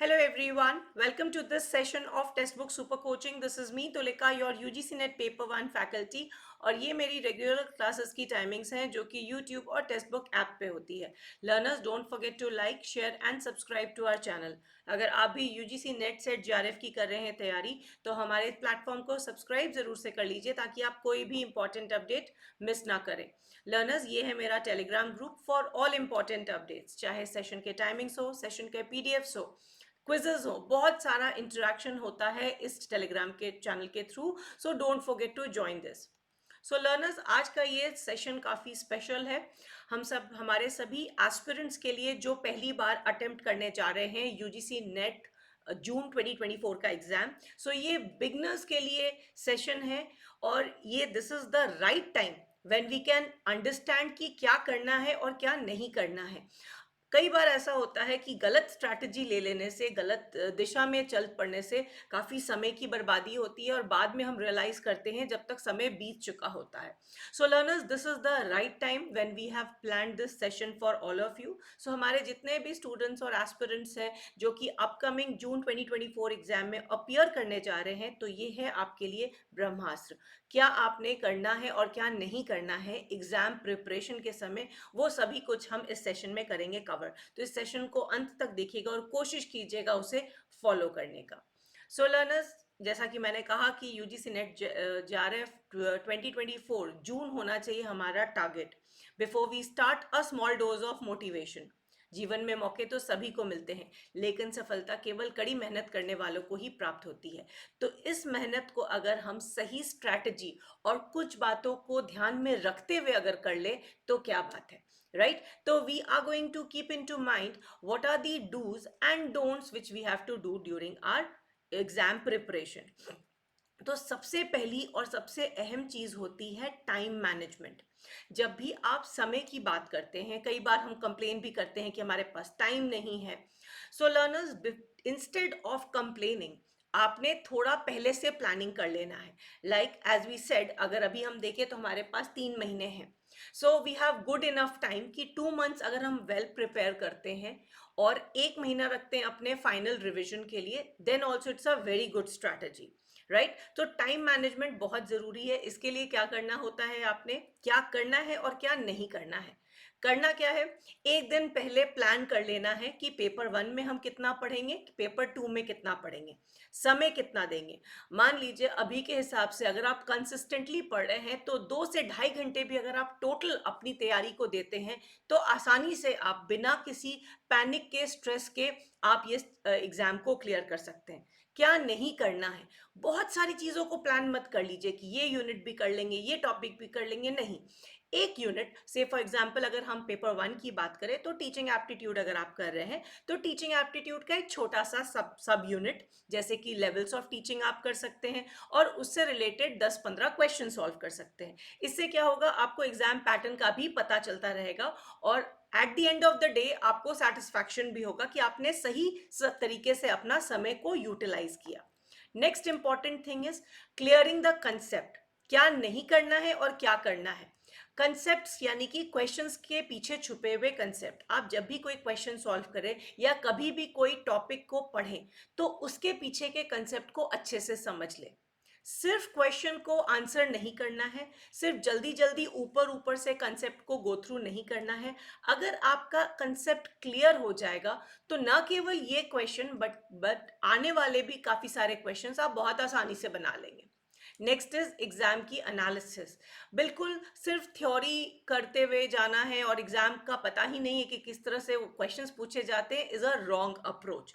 Hello everyone, welcome to this session of Textbook Super Coaching. This is me Tulika, your UGC NET Paper 1 faculty और ये मेरी regular classes की timings हैं जो कि YouTube और टेक्स्टबुक ऐप पे होती है. Learners don't forget to like share and subscribe to our channel. अगर आप भी UGC नेट सेट JRF की कर रहे हैं तैयारी तो हमारे प्लेटफॉर्म को सब्सक्राइब जरूर से कर लीजिए ताकि आप कोई भी इंपॉर्टेंट अपडेट मिस ना करें. लर्नर्स, ये है मेरा Telegram group for all important updates, चाहे सेशन के टाइमिंग्स हो, सेशन के PDFs हो, क्विजेज हो, बहुत सारा इंटरेक्शन होता है इस टेलीग्राम के चैनल के through. So don't forget to join this. So learners, आज का ये सेशन काफ़ी स्पेशल है. हमारे सभी एस्पिरेंट्स के लिए जो पहली बार अटेम्प्ट करने जा रहे हैं यूजीसी नेट जून 2024 का एग्जाम. सो ये बिगनर्स के लिए सेशन है और ये this is the right time when we can understand कि क्या करना है और क्या नहीं करना है. कई बार ऐसा होता है कि गलत स्ट्रैटेजी ले लेने से, गलत दिशा में चल पड़ने से काफ़ी समय की बर्बादी होती है और बाद में हम रियलाइज करते हैं जब तक समय बीत चुका होता है. So learners, this is the right time when we have planned this session for all of you. So हमारे जितने भी स्टूडेंट्स और एस्पिरेंट्स हैं जो कि अपकमिंग जून 2024 एग्जाम में अपीयर करने जा रहे हैं, तो ये है आपके लिए ब्रह्मास्त्र. क्या आपने करना है और क्या नहीं करना है एग्जाम प्रिपरेशन के समय, वो सभी कुछ हम इस सेशन में करेंगे कवर. तो इस सेशन को अंत तक देखिएगा और कोशिश कीजिएगा उसे फॉलो करने का. सो लर्नर्स, जैसा कि मैंने कहा कि यूजीसी नेट JRF 2024 जून होना चाहिए हमारा target. Before we start, a small dose of motivation. जीवन में मौके तो सभी को मिलते हैं, लेकिन सफलता केवल कड़ी मेहनत करने वालों को ही प्राप्त होती है. तो इस मेहनत को अगर हम सही स्ट्रैटेजी और कुछ बातों को ध्यान में रखते हुए अगर कर ले तो क्या बात है, राइट? तो we are going to keep in to mind what are the dos and don'ts which we have to do during our exam preparation. तो सबसे पहली और सबसे अहम चीज होती है टाइम मैनेजमेंट. जब भी आप समय की बात करते हैं, कई बार हम कंप्लेन भी करते हैं कि हमारे पास टाइम नहीं है. So learners, instead of complaining, आपने थोड़ा पहले से प्लानिंग कर लेना है. लाइक एज वी सेड, अगर अभी हम देखें तो हमारे पास 3 महीने हैं. So we have good enough time कि 2 मंथ्स अगर हम वेल प्रिपेयर करते हैं और 1 महीना रखते हैं अपने फाइनल रिविजन के लिए, then also it's a very good strategy, right? तो टाइम मैनेजमेंट बहुत जरूरी है. इसके लिए क्या करना होता है, आपने क्या करना है और क्या नहीं करना है. करना क्या है, एक दिन पहले प्लान कर लेना है कि पेपर 1 में हम कितना पढ़ेंगे, पेपर 2 में कितना पढ़ेंगे, समय कितना देंगे. मान लीजिए अभी के हिसाब से अगर आप कंसिस्टेंटली पढ़ रहे हैं तो 2 से ढाई घंटे भी अगर आप टोटल अपनी तैयारी को देते हैं तो आसानी से आप बिना किसी पैनिक के, स्ट्रेस के, आप ये एग्जाम को क्लियर कर सकते हैं. क्या नहीं करना है, बहुत सारी चीजों को प्लान मत कर लीजिए कि ये यूनिट भी कर लेंगे, ये टॉपिक भी कर लेंगे. नहीं, एक यूनिट से फॉर एग्जांपल अगर हम पेपर 1 की बात करें तो टीचिंग एप्टीट्यूड अगर आप कर रहे हैं तो टीचिंग एप्टीट्यूड का एक छोटा सा सब यूनिट जैसे कि लेवल्स ऑफ टीचिंग आप कर सकते हैं और उससे रिलेटेड 10-15 क्वेश्चन सॉल्व कर सकते हैं. इससे क्या होगा, आपको एग्जाम पैटर्न का भी पता चलता रहेगा और at the end of the day आपको सेटिस्फैक्शन भी होगा कि आपने सही तरीके से अपना समय को यूटिलाइज किया. Next important thing is clearing the concept. क्या नहीं करना है और क्या करना है. कंसेप्ट्स यानी कि क्वेश्चंस के पीछे छुपे हुए कंसेप्ट. आप जब भी कोई क्वेश्चन सॉल्व करें या कभी भी कोई टॉपिक को पढ़ें तो उसके पीछे के कंसेप्ट को अच्छे से समझ लें. सिर्फ क्वेश्चन को आंसर नहीं करना है, सिर्फ जल्दी जल्दी ऊपर ऊपर से कंसेप्ट को गो थ्रू नहीं करना है. अगर आपका कंसेप्ट क्लियर हो जाएगा तो ना केवल ये क्वेश्चन बट आने वाले भी काफी सारे क्वेश्चंस आप बहुत आसानी से बना लेंगे. नेक्स्ट इज एग्जाम की एनालिसिस. बिल्कुल सिर्फ थ्योरी करते हुए जाना है और एग्जाम का पता ही नहीं है कि किस तरह से क्वेश्चंस पूछे जाते हैं इज अ रॉन्ग अप्रोच.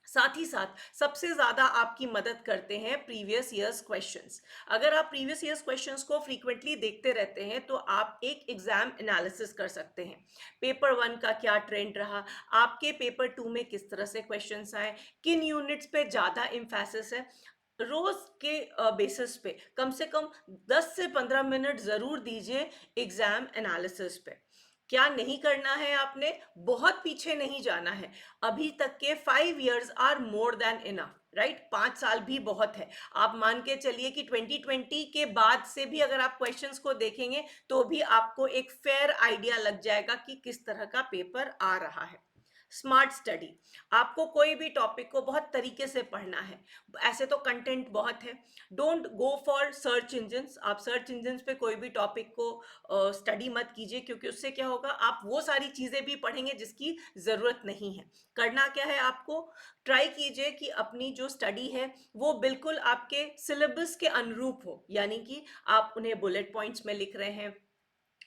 साथ ही साथ सबसे ज्यादा आपकी मदद करते हैं प्रीवियस ईयर्स क्वेश्चंस. अगर आप प्रीवियस ईयर्स क्वेश्चंस को फ्रीक्वेंटली देखते रहते हैं तो आप एक एग्जाम एनालिसिस कर सकते हैं. पेपर 1 का क्या ट्रेंड रहा, आपके पेपर 2 में किस तरह से क्वेश्चंस आए, किन यूनिट्स पे ज्यादा एम्फेसिस है. रोज के बेसिस पे कम से कम 10 से 15 मिनट जरूर दीजिए एग्जाम एनालिसिस पे. क्या नहीं करना है, आपने बहुत पीछे नहीं जाना है. अभी तक के 5 years are more than enough, right? 5 साल भी बहुत है. आप मान के चलिए कि 2020 के बाद से भी अगर आप क्वेश्चंस को देखेंगे तो भी आपको एक फेयर आइडिया लग जाएगा कि किस तरह का पेपर आ रहा है. स्मार्ट स्टडी, आपको कोई भी टॉपिक को बहुत तरीके से पढ़ना है। ऐसे तो कंटेंट बहुत है, don't go for search engines. आप सर्च इंजन्स पे कोई भी टॉपिक को स्टडी मत कीजिए, क्योंकि उससे क्या होगा, आप वो सारी चीज़ें भी पढ़ेंगे जिसकी ज़रूरत नहीं है। करना क्या है आपको, ट्राई कीजिए कि अपनी जो स्टडी है वो बिल्कुल आपके सिलेबस के अनुरूप हो, यानी कि आप उन्हें बुलेट पॉइंट्स में लिख रहे हैं।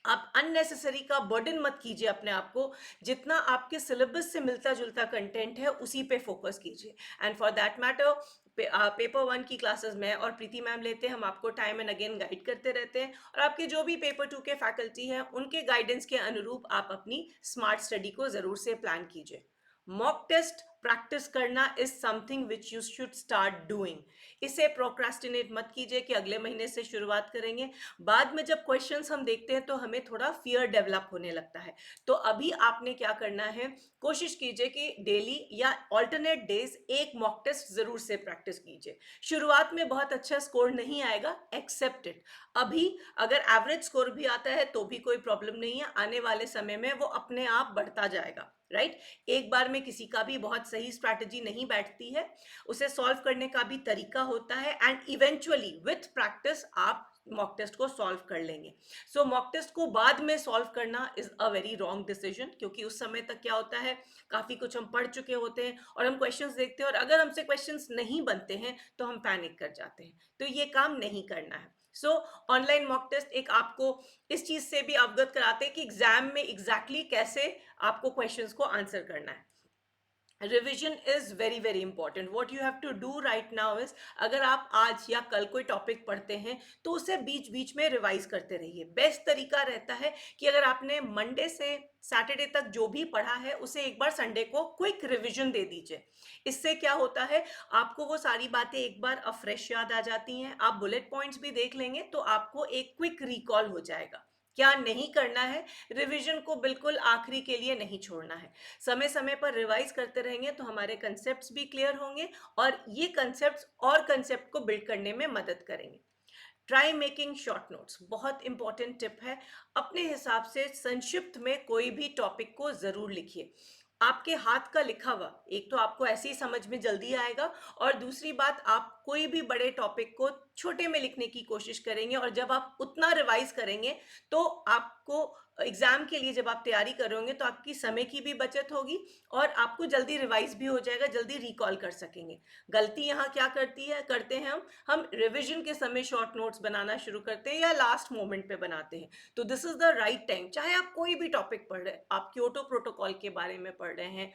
आप अननेसेसरी का बर्डन मत कीजिए अपने आप को, जितना आपके सिलेबस से मिलता जुलता कंटेंट है उसी पे फोकस कीजिए। And for that matter paper one की क्लासेस में और प्रीति मैम लेते हैं, हम आपको टाइम एंड अगेन गाइड करते रहते हैं, और आपके जो भी पेपर टू के फैकल्टी हैं उनके गाइडेंस के अनुरूप आप अपनी स्मार्ट स्टडी को ज़रूर से प्लान कीजिए। मॉक टेस्ट प्रैक्टिस करना is something which you should start doing. इसे प्रोक्रास्टिनेट मत कीजिए कि अगले महीने से शुरुआत करेंगे। बाद में जब क्वेश्चंस हम देखते हैं तो हमें थोड़ा फियर डेवलप होने लगता है। तो अभी आपने क्या करना है, कोशिश कीजिए कि डेली या ऑल्टरनेट डेज एक मॉक टेस्ट जरूर से प्रैक्टिस कीजिए। शुरुआत में बहुत अच्छा स्कोर नहीं आएगा, एक्सेप्ट इट। अभी अगर एवरेज स्कोर भी आता है तो भी कोई प्रॉब्लम नहीं है, आने वाले समय में वो अपने आप बढ़ता जाएगा, राइट? एक बार में किसी का भी बहुत सही स्ट्रैटेजी नहीं बैठती है, उसे सॉल्व करने का भी तरीका होता है, एंड इवेंचुअली विथ प्रैक्टिस आप मॉक टेस्ट को सॉल्व कर लेंगे। सो मॉक टेस्ट को बाद में सॉल्व करना is a very wrong decision, क्योंकि उस समय तक क्या होता है, काफी कुछ हम पढ़ चुके होते हैं और हम क्वेश्चंस देखते हैं, और अगर हमसे क्वेश्चंस नहीं बनते हैं तो हम पैनिक कर जाते हैं। तो ये काम नहीं करना है। सो ऑनलाइन मॉक टेस्ट एक आपको इस चीज से भी अवगत कराते हैं कि एग्जाम में एग्जैक्टली कैसे आपको क्वेश्चंस को आंसर करना है। Revision is very very important. What you have to do right now is, अगर आप आज या कल कोई टॉपिक पढ़ते हैं तो उसे बीच बीच में रिवाइज करते रहिए। बेस्ट तरीका रहता है कि अगर आपने मंडे से सैटरडे तक जो भी पढ़ा है उसे एक बार संडे को क्विक रिवीजन दे दीजिए। इससे क्या होता है, आपको वो सारी बातें एक बार फ्रेश याद आ जाती हैं, आप बुलेट पॉइंट्स भी देख लेंगे तो आपको एक क्विक रिकॉल हो जाएगा। क्या नहीं करना है, रिवीजन को बिल्कुल आखिरी के लिए नहीं छोड़ना है। समय समय पर रिवाइज करते रहेंगे तो हमारे कंसेप्ट्स भी क्लियर होंगे, और ये कंसेप्ट्स और कंसेप्ट को बिल्ड करने में मदद करेंगे। ट्राई मेकिंग शॉर्ट नोट्स, बहुत इंपॉर्टेंट टिप है। अपने हिसाब से संक्षिप्त में कोई भी टॉपिक को जरूर लिखिए। आपके हाथ का लिखा हुआ एक तो आपको ऐसे ही समझ में जल्दी आएगा, और दूसरी बात, आप कोई भी बड़े टॉपिक को छोटे में लिखने की कोशिश करेंगे, और जब आप उतना रिवाइज करेंगे तो आपको एग्जाम के लिए जब आप तैयारी करोगे तो आपकी समय की भी बचत होगी, और आपको जल्दी रिवाइज भी हो जाएगा, जल्दी रिकॉल कर सकेंगे। गलती यहाँ क्या करते हैं हम रिवीजन के समय शॉर्ट नोट्स बनाना शुरू करते हैं या लास्ट मोमेंट पे बनाते हैं। तो this is the right time, चाहे आप कोई भी टॉपिक पढ़ रहे हैं, आप क्योटो प्रोटोकॉल के बारे में पढ़ रहे हैं,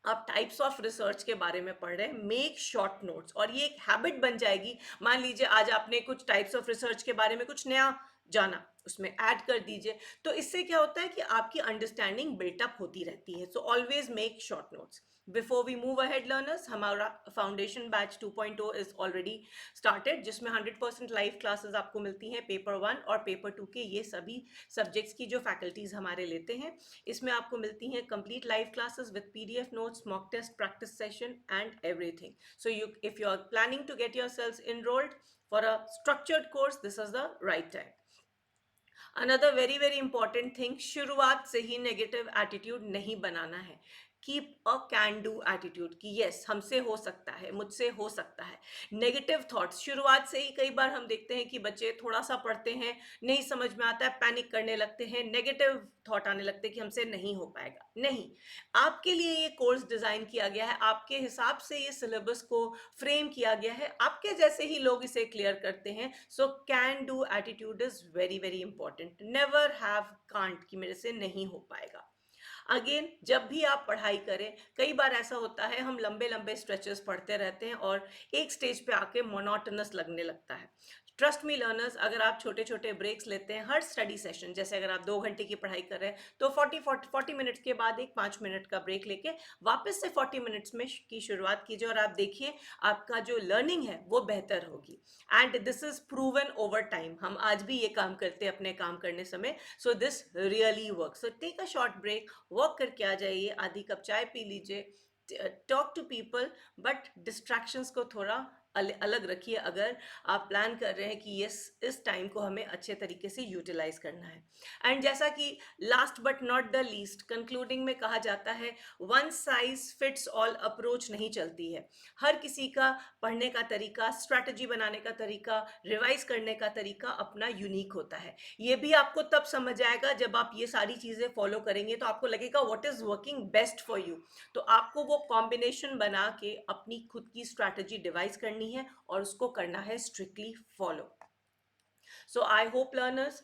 आप टाइप्स ऑफ रिसर्च के बारे में पढ़ रहे हैं, मेक शॉर्ट नोट्स, और ये एक हैबिट बन जाएगी। मान लीजिए आज आपने कुछ टाइप्स ऑफ रिसर्च के बारे में कुछ नया जाना, उसमें ऐड कर दीजिए। तो इससे क्या होता है कि आपकी अंडरस्टैंडिंग बिल्टअप होती रहती है। So always make short notes. Before we move ahead learners, हमारा foundation batch 2.0 is already started, जिसमें 100% लाइव क्लासेस आपको मिलती हैं पेपर 1 और पेपर 2 के ये सभी सब्जेक्ट्स की जो फैकल्टीज हमारे लेते हैं। इसमें आपको मिलती हैं complete live classes with PDF notes, mock test, practice session and everything. So you if you are planning to get yourselves enrolled for a structured course, this is the right time. Another very very important thing, शुरुआत से ही negative attitude नहीं बनाना है। Keep a can do attitude कि yes हमसे हो सकता है, मुझसे हो सकता है। नेगेटिव थॉट्स शुरुआत से ही, कई बार हम देखते हैं कि बच्चे थोड़ा सा पढ़ते हैं, नहीं समझ में आता है, पैनिक करने लगते हैं, नेगेटिव थॉट आने लगते हैं कि हमसे नहीं हो पाएगा। नहीं, आपके लिए ये कोर्स डिजाइन किया गया है, आपके हिसाब से ये सिलेबस को फ्रेम किया गया है, आपके जैसे ही लोग इसे क्लियर करते हैं। So can do attitude is very very important. Never have can't कि मेरे से नहीं हो पाएगा। अगेन, जब भी आप पढ़ाई करें, कई बार ऐसा होता है हम लंबे लंबे स्ट्रेचेस पढ़ते रहते हैं और एक स्टेज पे आके मोनोटोनस लगने लगता है। ट्रस्ट मी लर्नर्स, अगर आप छोटे छोटे ब्रेक्स लेते हैं हर स्टडी सेशन, जैसे अगर आप 2 घंटे की पढ़ाई कर रहे हैं तो 40 मिनट्स के बाद एक 5 मिनट का ब्रेक लेके वापस से 40 मिनट्स में की शुरुआत कीजिए, और आप देखिए आपका जो लर्निंग है वो बेहतर होगी। And this is proven over time, हम आज भी ये काम करते हैं अपने काम करने समय। So this really work. So take a short break, walk करके आ जाइए, आधी कप चाय पी लीजिए, talk to people, but distractions को थोड़ा अलग रखिए अगर आप प्लान कर रहे हैं कि ये इस टाइम को हमें अच्छे तरीके से यूटिलाइज करना है। एंड जैसा कि last but not the least concluding में कहा जाता है, one size fits all approach नहीं चलती है। हर किसी का पढ़ने का तरीका, स्ट्रैटेजी बनाने का तरीका, रिवाइज करने का तरीका अपना यूनिक होता है। ये भी आपको तब समझ आएगा जब आप ये सारी चीज़ें फॉलो करेंगे, तो आपको लगेगा what is working best for you. तो आपको वो कॉम्बिनेशन बना के अपनी खुद की स्ट्रैटेजी डिवाइस करनी है और उसको करना है strictly follow. So I hope learners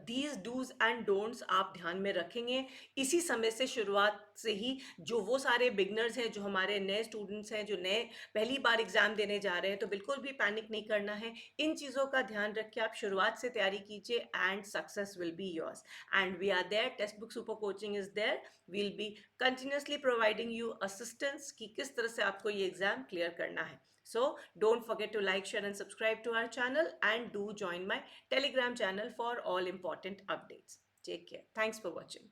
these dos and don'ts आप ध्यान में रखेंगे। इसी समय से शुरुआत से ही जो वो सारे बिगनर्स हैं, जो हमारे नए स्टूडेंट्स हैं, जो नए पहली बार एग्जाम देने जा रहे हैं, तो बिल्कुल भी पैनिक नहीं करना है। इन चीज़ों का ध्यान रख के आप शुरुआत से तैयारी कीजिए and success will be yours. And we are there, textbook super coaching is there. We'll be continuously providing you assistance कि किस तरह से आपको ये एग्जाम क्लियर करना है। So don't forget to like, share and subscribe to our channel, and do join my Telegram channel for all important updates. Take care. Thanks for watching.